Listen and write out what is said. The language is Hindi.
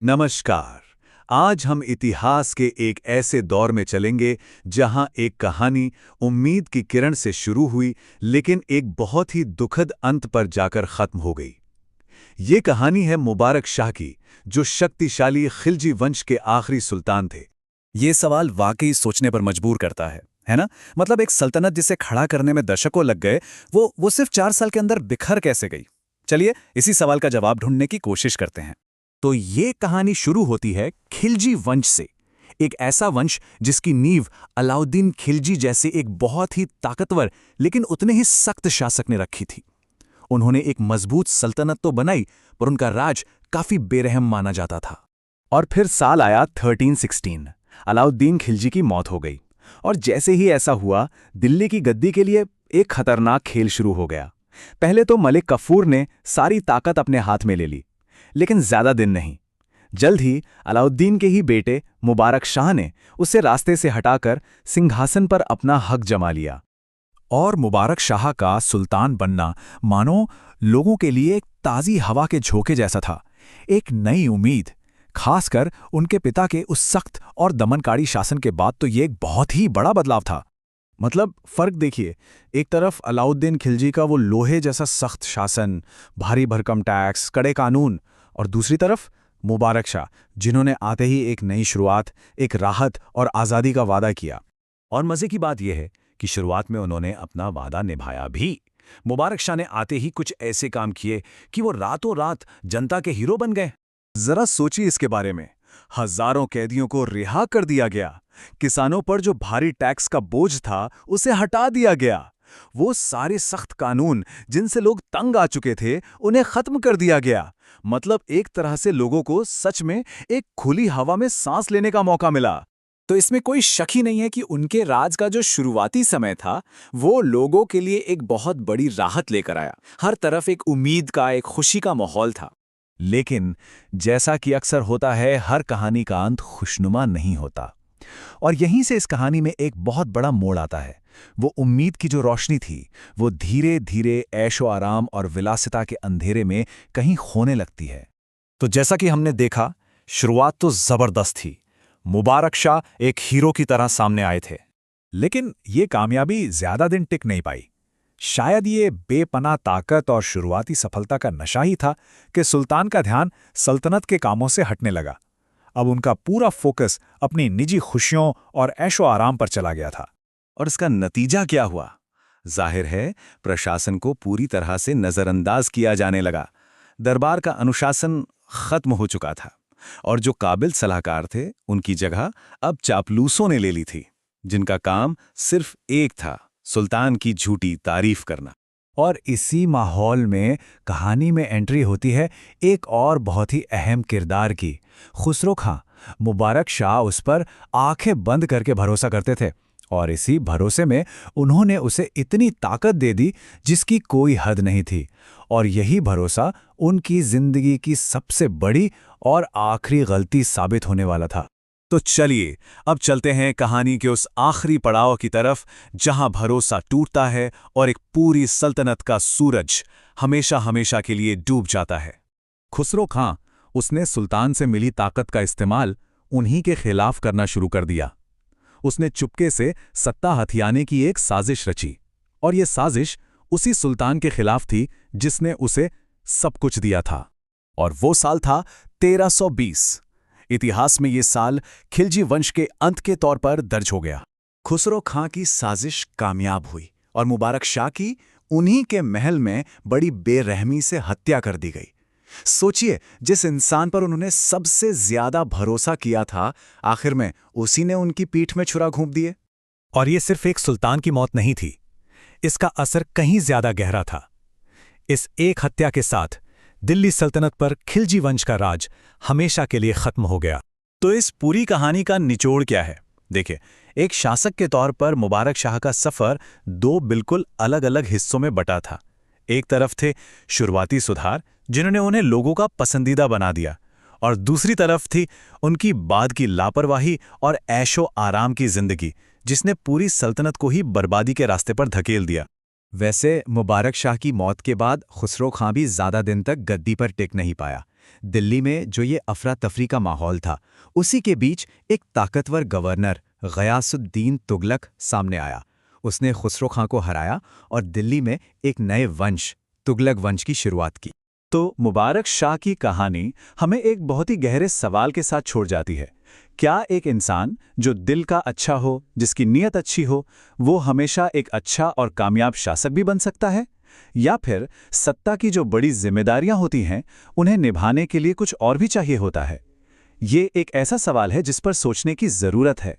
नमस्कार। आज हम इतिहास के एक ऐसे दौर में चलेंगे जहां एक कहानी उम्मीद की किरण से शुरू हुई लेकिन एक बहुत ही दुखद अंत पर जाकर खत्म हो गई। ये कहानी है मुबारक शाह की, जो शक्तिशाली खिलजी वंश के आखिरी सुल्तान थे। ये सवाल वाकई सोचने पर मजबूर करता है ना? मतलब एक सल्तनत जिसे खड़ा करने में दशकों लग गए, वो सिर्फ 4 साल के अंदर बिखर कैसे गई? चलिए इसी सवाल का जवाब ढूंढने की कोशिश करते हैं। तो ये कहानी शुरू होती है खिलजी वंश से। एक ऐसा वंश जिसकी नींव अलाउद्दीन खिलजी जैसे एक बहुत ही ताकतवर लेकिन उतने ही सख्त शासक ने रखी थी। उन्होंने एक मजबूत सल्तनत तो बनाई, पर उनका राज काफी बेरहम माना जाता था। और फिर साल आया 1316। अलाउद्दीन खिलजी की मौत हो गई, और जैसे ही ऐसा हुआ, दिल्ली की गद्दी के लिए एक खतरनाक खेल शुरू हो गया। पहले तो मलिक कफूर ने सारी ताकत अपने हाथ में ले ली, लेकिन ज्यादा दिन नहीं। जल्द ही अलाउद्दीन के ही बेटे मुबारक शाह ने उसे रास्ते से हटाकर सिंहासन पर अपना हक जमा लिया। और मुबारक शाह का सुल्तान बनना मानो लोगों के लिए एक ताज़ी हवा के झोंके जैसा था, एक नई उम्मीद। खासकर उनके पिता के उस सख्त और दमनकारी शासन के बाद तो ये एक बहुत ही बड़ा बदलाव था। मतलब फर्क देखिए, एक तरफ अलाउद्दीन खिलजी का वो लोहे जैसा सख्त शासन, भारी भरकम टैक्स, कड़े कानून, और दूसरी तरफ मुबारक शाह, जिन्होंने आते ही एक नई शुरुआत, एक राहत और आज़ादी का वादा किया। और मजे की बात यह है कि शुरुआत में उन्होंने अपना वादा निभाया भी। मुबारक शाह ने आते ही कुछ ऐसे काम किए कि वो रातों रात जनता के हीरो बन गए। जरा सोचिए इसके बारे में। हजारों कैदियों को रिहा कर दिया गया, किसानों पर जो भारी टैक्स का बोझ था उसे हटा दिया गया, वो सारे सख्त कानून जिनसे लोग तंग आ चुके थे उन्हें खत्म कर दिया गया। मतलब एक तरह से लोगों को सच में एक खुली हवा में सांस लेने का मौका मिला। तो इसमें कोई शक ही नहीं है कि उनके राज का जो शुरुआती समय था, वो लोगों के लिए एक बहुत बड़ी राहत लेकर आया। हर तरफ एक उम्मीद का, एक खुशी का माहौल था। लेकिन जैसा कि अक्सर होता है, हर कहानी का अंत खुशनुमा नहीं होता। और यहीं से इस कहानी में एक बहुत बड़ा मोड़ आता है। वो उम्मीद की जो रोशनी थी, वो धीरे धीरे ऐशो आराम और विलासिता के अंधेरे में कहीं खोने लगती है। तो जैसा कि हमने देखा, शुरुआत तो जबरदस्त थी। मुबारक शाह एक हीरो की तरह सामने आए थे, लेकिन ये कामयाबी ज्यादा दिन टिक नहीं पाई। शायद ये बेपनाह ताकत और शुरुआती सफलता का नशा ही था कि सुल्तान का ध्यान सल्तनत के कामों से हटने लगा। अब उनका पूरा फोकस अपनी निजी खुशियों और ऐशो आराम पर चला गया था। और इसका नतीजा क्या हुआ? जाहिर है, प्रशासन को पूरी तरह से नजरअंदाज किया जाने लगा। दरबार का अनुशासन खत्म हो चुका था, और जो काबिल सलाहकार थे, उनकी जगह अब चापलूसों ने ले ली थी, जिनका काम सिर्फ एक था, सुल्तान की झूठी तारीफ करना। और इसी माहौल में कहानी में एंट्री होती है एक और बहुत ही अहम किरदार की, खुसरो खां। मुबारक शाह उस पर आंखें बंद करके भरोसा करते थे, और इसी भरोसे में उन्होंने उसे इतनी ताकत दे दी जिसकी कोई हद नहीं थी। और यही भरोसा उनकी जिंदगी की सबसे बड़ी और आखिरी गलती साबित होने वाला था। तो चलिए अब चलते हैं कहानी के उस आखिरी पड़ाव की तरफ, जहां भरोसा टूटता है और एक पूरी सल्तनत का सूरज हमेशा हमेशा के लिए डूब जाता है। खुसरो खां, उसने सुल्तान से मिली ताकत का इस्तेमाल उन्हीं के खिलाफ करना शुरू कर दिया। उसने चुपके से सत्ता हथियाने की एक साजिश रची, और यह साजिश उसी सुल्तान के खिलाफ थी जिसने उसे सब कुछ दिया था। और वो साल था 1320। इतिहास में ये साल खिलजी वंश के अंत के तौर पर दर्ज हो गया। खुसरो खां की साजिश कामयाब हुई, और मुबारक शाह की उन्हीं के महल में बड़ी बेरहमी से हत्या कर दी गई। सोचिए, जिस इंसान पर उन्होंने सबसे ज्यादा भरोसा किया था, आखिर में उसी ने उनकी पीठ में छुरा घोंप दिए। और ये सिर्फ एक सुल्तान की मौत नहीं थी, इसका असर कहीं ज्यादा गहरा था। इस एक हत्या के साथ दिल्ली सल्तनत पर खिलजी वंश का राज हमेशा के लिए खत्म हो गया। तो इस पूरी कहानी का निचोड़ क्या है? देखिए, एक शासक के तौर पर मुबारक शाह का सफर दो बिल्कुल अलग अलग हिस्सों में बटा था। एक तरफ थे शुरुआती सुधार, जिन्होंने उन्हें लोगों का पसंदीदा बना दिया, और दूसरी तरफ थी उनकी बाद की लापरवाही और ऐशो आराम की जिंदगी, जिसने पूरी सल्तनत को ही बर्बादी के रास्ते पर धकेल दिया। वैसे मुबारक शाह की मौत के बाद खुसरो खां भी ज्यादा दिन तक गद्दी पर टिक नहीं पाया। दिल्ली में जो ये अफरा तफरी का माहौल था, उसी के बीच एक ताकतवर गवर्नर गयासुद्दीन तुगलक सामने आया। उसने खुसरो खां को हराया और दिल्ली में एक नए वंश, तुगलक वंश की शुरुआत की। तो मुबारक शाह की कहानी हमें एक बहुत ही गहरे सवाल के साथ छोड़ जाती है। क्या एक इंसान जो दिल का अच्छा हो, जिसकी नीयत अच्छी हो, वो हमेशा एक अच्छा और कामयाब शासक भी बन सकता है? या फिर सत्ता की जो बड़ी जिम्मेदारियां होती हैं, उन्हें निभाने के लिए कुछ और भी चाहिए होता है? ये एक ऐसा सवाल है जिस पर सोचने की जरूरत है।